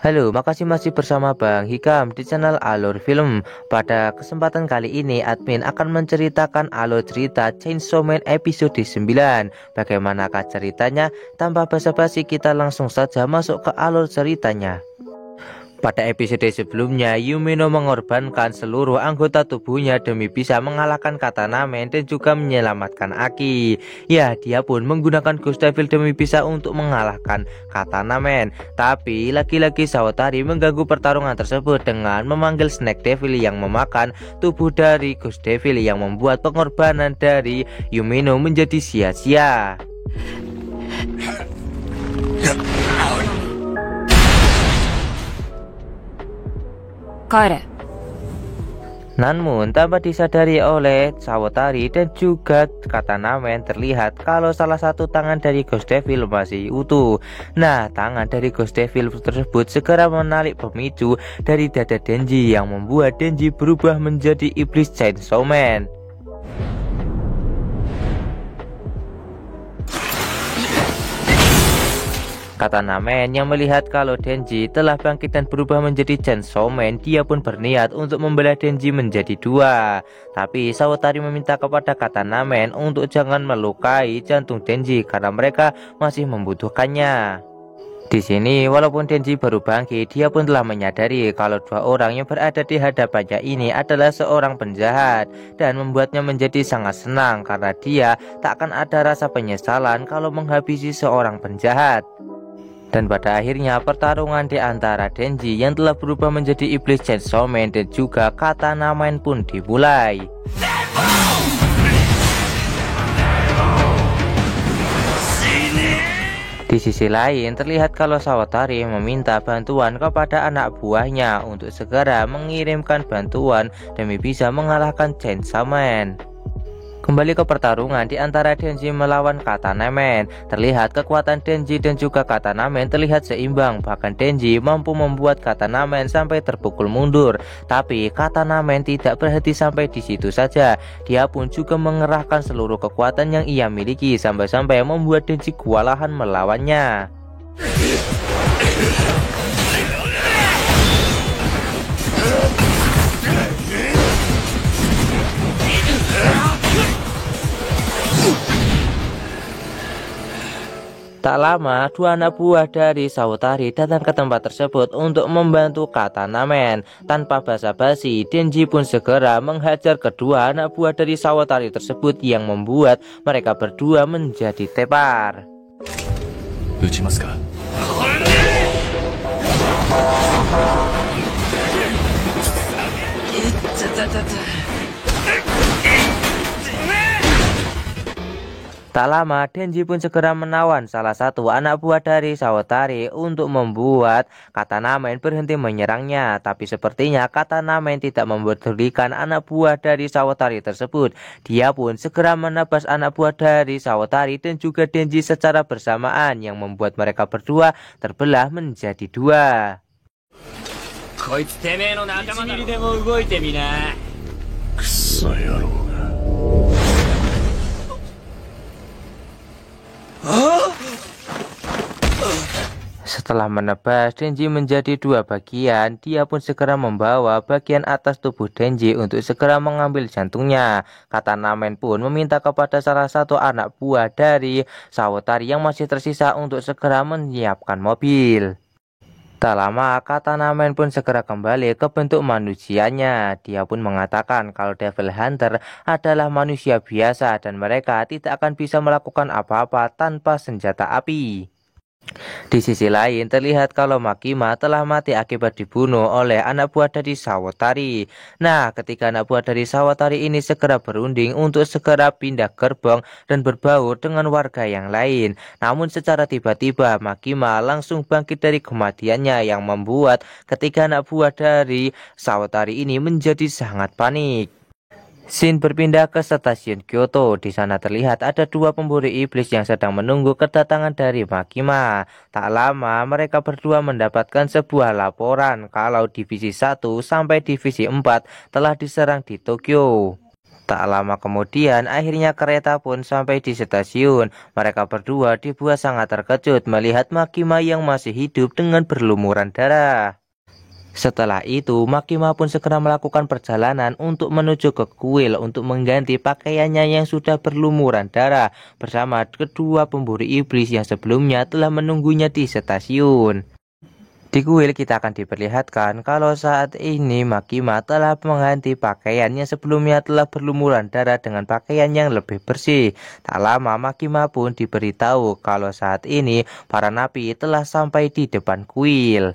Halo, makasih masih bersama Bang Hikam di channel Alur Film. Pada kesempatan kali ini, admin akan menceritakan alur cerita Chainsaw Man episode 9. Bagaimanakah ceritanya? Tanpa basa-basi kita langsung saja masuk ke alur ceritanya. Pada episode sebelumnya, Yumino mengorbankan seluruh anggota tubuhnya demi bisa mengalahkan Katana Man dan juga menyelamatkan Aki. Ya, dia pun menggunakan Ghost Devil demi bisa untuk mengalahkan Katana Man. Tapi lagi-lagi Sawatari mengganggu pertarungan tersebut dengan memanggil Snake Devil yang memakan tubuh dari Ghost Devil yang membuat pengorbanan dari Yumino menjadi sia-sia. Namun tanpa disadari oleh Sawatari dan juga Katana Man, terlihat kalau salah satu tangan dari Ghost Devil masih utuh. Nah, tangan dari Ghost Devil tersebut segera menarik pemicu dari dada Denji yang membuat Denji berubah menjadi iblis Chainsaw Man. Katana Man yang melihat kalau Denji telah bangkit dan berubah menjadi Chainsaw Man, dia pun berniat untuk membelah Denji menjadi dua. Tapi Sawatari meminta kepada Katana Man untuk jangan melukai jantung Denji karena mereka masih membutuhkannya. Di sini, walaupun Denji baru bangkit, dia pun telah menyadari kalau dua orang yang berada di hadapannya ini adalah seorang penjahat dan membuatnya menjadi sangat senang karena dia tak akan ada rasa penyesalan kalau menghabisi seorang penjahat. Dan pada akhirnya pertarungan di antara Denji yang telah berubah menjadi iblis Chainsaw Man dan juga Katana Man pun dimulai. Di sisi lain, terlihat kalau Sawatari meminta bantuan kepada anak buahnya untuk segera mengirimkan bantuan demi bisa mengalahkan Chainsaw Man. Kembali ke pertarungan di antara Denji melawan Katana Man. Terlihat kekuatan Denji dan juga Katana Man terlihat seimbang. Bahkan Denji mampu membuat Katana Man sampai terpukul mundur. Tapi Katana Man tidak berhenti sampai di situ saja. Dia pun juga mengerahkan seluruh kekuatan yang ia miliki sampai-sampai membuat Denji kewalahan melawannya. Tak lama, dua anak buah dari Sawatari datang ke tempat tersebut untuk membantu Katana Man. Tanpa basa-basi, Denji pun segera menghajar kedua anak buah dari Sawatari tersebut yang membuat mereka berdua menjadi tepar. Tak lama, Denji pun segera menawan salah satu anak buah dari Sawatari untuk membuat Katana Man berhenti menyerangnya. Tapi sepertinya Katana Man tidak mempedulikan anak buah dari Sawatari tersebut. Dia pun segera menebas anak buah dari Sawatari dan juga Denji secara bersamaan yang membuat mereka berdua terbelah menjadi dua. Setelah menebas Denji menjadi dua bagian, dia pun segera membawa bagian atas tubuh Denji untuk segera mengambil jantungnya. Katana Man pun meminta kepada salah satu anak buah dari Sawatari yang masih tersisa untuk segera menyiapkan mobil. Tak lama, Katana Man pun segera kembali ke bentuk manusianya. Dia pun mengatakan kalau Devil Hunter adalah manusia biasa dan mereka tidak akan bisa melakukan apa-apa tanpa senjata api. Di sisi lain, terlihat kalau Makima telah mati akibat dibunuh oleh anak buah dari Sawatari. Nah, ketika anak buah dari Sawatari ini segera berunding untuk segera pindah gerbong dan berbaur dengan warga yang lain. Namun secara tiba-tiba Makima langsung bangkit dari kematiannya yang membuat ketika anak buah dari Sawatari ini menjadi sangat panik. Scene berpindah ke stasiun Kyoto. Di sana terlihat ada dua pemburu iblis yang sedang menunggu kedatangan dari Makima. Tak lama mereka berdua mendapatkan sebuah laporan kalau divisi 1 sampai divisi 4 telah diserang di Tokyo. Tak lama kemudian, akhirnya kereta pun sampai di stasiun. Mereka berdua dibuat sangat terkejut melihat Makima yang masih hidup dengan berlumuran darah. Setelah itu, Makima pun segera melakukan perjalanan untuk menuju ke kuil untuk mengganti pakaiannya yang sudah berlumuran darah bersama kedua pemburu iblis yang sebelumnya telah menunggunya di stasiun. Di kuil kita akan diperlihatkan kalau saat ini Makima telah mengganti pakaian yang sebelumnya telah berlumuran darah dengan pakaian yang lebih bersih. Tak lama Makima pun diberitahu kalau saat ini para napi telah sampai di depan kuil.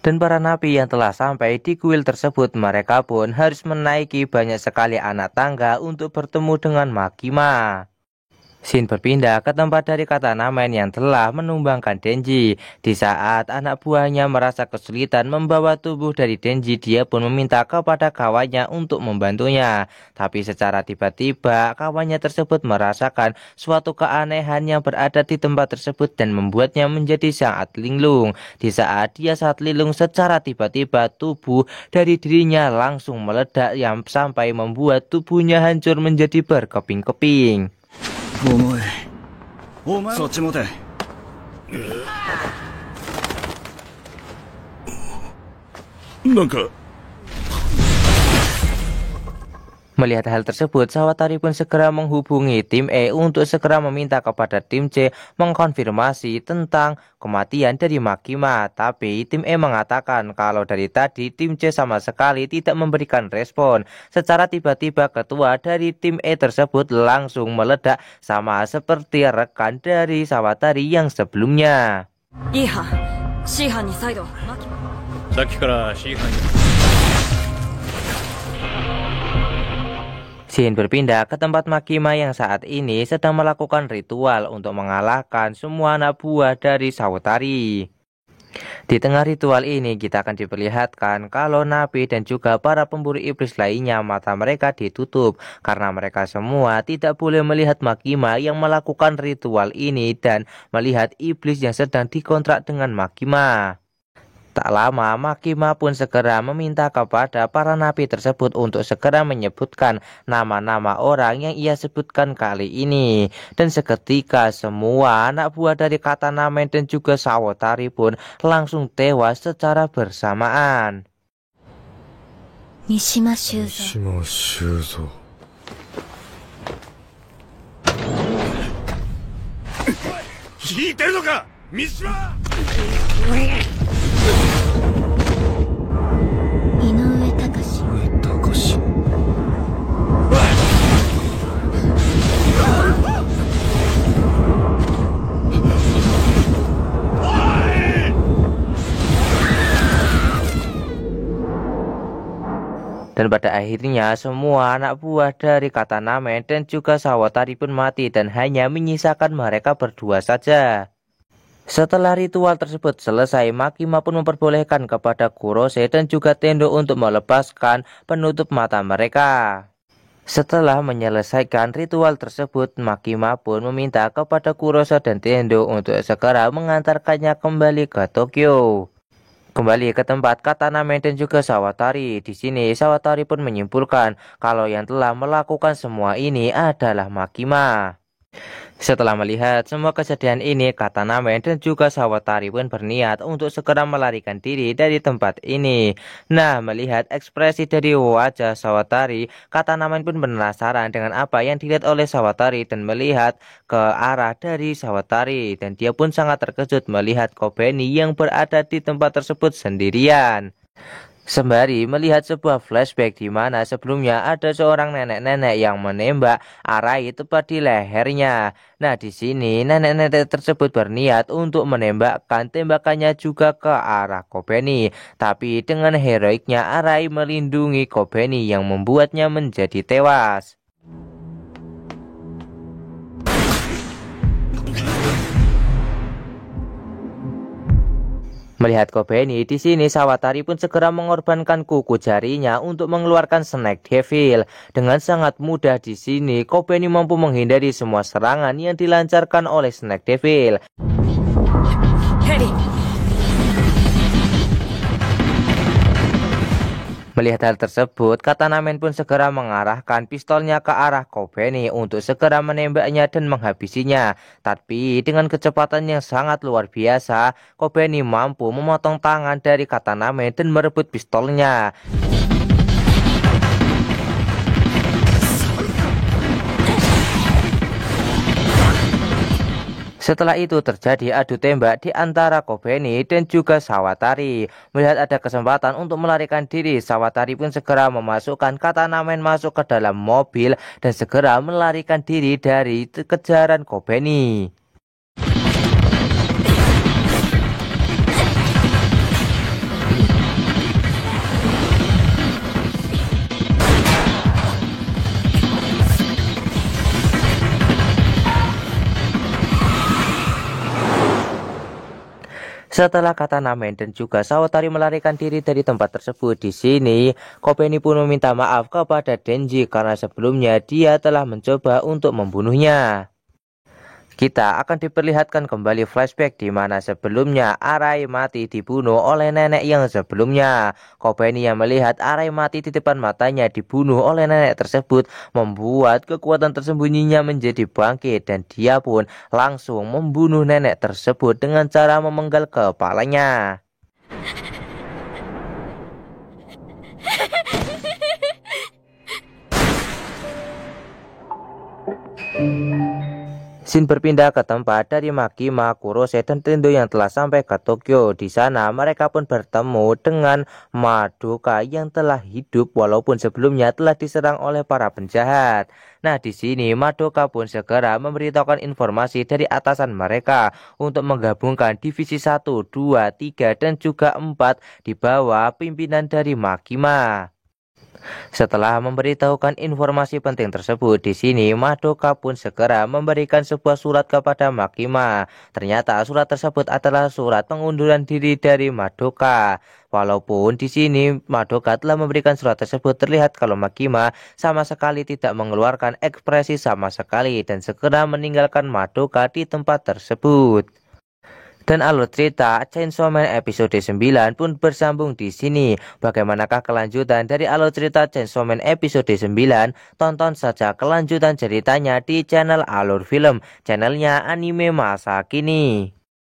Dan para napi yang telah sampai di kuil tersebut, mereka pun harus menaiki banyak sekali anak tangga untuk bertemu dengan Makima. Shin berpindah ke tempat dari Katanamen yang telah menumbangkan Denji. Di saat anak buahnya merasa kesulitan membawa tubuh dari Denji, dia pun meminta kepada kawannya untuk membantunya. Tapi secara tiba-tiba kawannya tersebut merasakan suatu keanehan yang berada di tempat tersebut dan membuatnya menjadi sangat linglung. Di saat dia saat linglung, secara tiba-tiba tubuh dari dirinya langsung meledak yang sampai membuat tubuhnya hancur menjadi berkeping-keping. 重い。お前そっち持て。なんか Melihat hal tersebut, Sawatari pun segera menghubungi tim E untuk segera meminta kepada tim C mengkonfirmasi tentang kematian dari Makima. Tapi tim E mengatakan kalau dari tadi tim C sama sekali tidak memberikan respon. Secara tiba-tiba ketua dari tim E tersebut langsung meledak sama seperti rekan dari Sawatari yang sebelumnya. Iha, Shihan ni saido. Shin berpindah ke tempat Makima yang saat ini sedang melakukan ritual untuk mengalahkan semua anak buah dari Sawatari. Di tengah ritual ini kita akan diperlihatkan kalau napi dan juga para pemburu iblis lainnya mata mereka ditutup karena mereka semua tidak boleh melihat Makima yang melakukan ritual ini dan melihat iblis yang sedang dikontrak dengan Makima. Tak lama, Makima pun segera meminta kepada para napi tersebut untuk segera menyebutkan nama-nama orang yang ia sebutkan kali ini. Dan seketika semua anak buah dari Katanamen dan juga Sawatari pun langsung tewas secara bersamaan. Mishima Shuzo. Inoue Takashi. Dan pada akhirnya semua anak buah dari Katanamen dan juga Sawatari pun mati dan hanya menyisakan mereka berdua saja. Setelah ritual tersebut selesai, Makima pun memperbolehkan kepada Kurose dan juga Tendo untuk melepaskan penutup mata mereka. Setelah menyelesaikan ritual tersebut, Makima pun meminta kepada Kurose dan Tendo untuk segera mengantarkannya kembali ke Tokyo. Kembali ke tempat Katanamen dan juga Sawatari. Di sini Sawatari pun menyimpulkan kalau yang telah melakukan semua ini adalah Makima. Setelah melihat semua kejadian ini, Katanamen dan juga Sawatari pun berniat untuk segera melarikan diri dari tempat ini. Nah, melihat ekspresi dari wajah Sawatari, Katanamen pun penasaran dengan apa yang dilihat oleh Sawatari dan melihat ke arah dari Sawatari. Dan dia pun sangat terkejut melihat Kobeni yang berada di tempat tersebut sendirian. Sembari melihat sebuah flashback di mana sebelumnya ada seorang nenek-nenek yang menembak Arai tepat di lehernya. Nah, di sini nenek-nenek tersebut berniat untuk menembakkan tembakannya juga ke arah Kobeni. Tapi dengan heroiknya Arai melindungi Kobeni yang membuatnya menjadi tewas. Melihat Kobeni, di sini Sawatari pun segera mengorbankan kuku jarinya untuk mengeluarkan Snake Devil. Dengan sangat mudah di sini, Kobeni mampu menghindari semua serangan yang dilancarkan oleh Snake Devil. Melihat hal tersebut, Katanamen pun segera mengarahkan pistolnya ke arah Kobeni untuk segera menembaknya dan menghabisinya. Tapi dengan kecepatan yang sangat luar biasa, Kobeni mampu memotong tangan dari Katanamen dan merebut pistolnya. Setelah itu terjadi adu tembak di antara Kobeni dan juga Sawatari. Melihat ada kesempatan untuk melarikan diri, Sawatari pun segera memasukkan Katanamen masuk ke dalam mobil dan segera melarikan diri dari kejaran Kobeni. Setelah Katanamen dan juga Sawatari melarikan diri dari tempat tersebut, di sini Kobeni pun meminta maaf kepada Denji karena sebelumnya dia telah mencoba untuk membunuhnya. Kita akan diperlihatkan kembali flashback di mana sebelumnya Arai mati dibunuh oleh nenek yang sebelumnya. Kobeni yang melihat Arai mati di depan matanya dibunuh oleh nenek tersebut membuat kekuatan tersembunyinya menjadi bangkit dan dia pun langsung membunuh nenek tersebut dengan cara memenggal kepalanya. Shin berpindah ke tempat dari Makima, Kurose, dan Tendo yang telah sampai ke Tokyo. Di sana mereka pun bertemu dengan Madoka yang telah hidup walaupun sebelumnya telah diserang oleh para penjahat. Nah, di sini Madoka pun segera memberitahukan informasi dari atasan mereka untuk menggabungkan divisi 1, 2, 3, dan juga 4 di bawah pimpinan dari Makima. Setelah memberitahukan informasi penting tersebut, di sini Madoka pun segera memberikan sebuah surat kepada Makima. Ternyata surat tersebut adalah surat pengunduran diri dari Madoka. Walaupun di sini Madoka telah memberikan surat tersebut, terlihat kalau Makima sama sekali tidak mengeluarkan ekspresi sama sekali dan segera meninggalkan Madoka di tempat tersebut. Dan alur cerita Chainsaw Man episode 9 pun bersambung di sini. Bagaimanakah kelanjutan dari alur cerita Chainsaw Man episode 9? Tonton saja kelanjutan ceritanya di channel Alur Film, channelnya anime masa kini.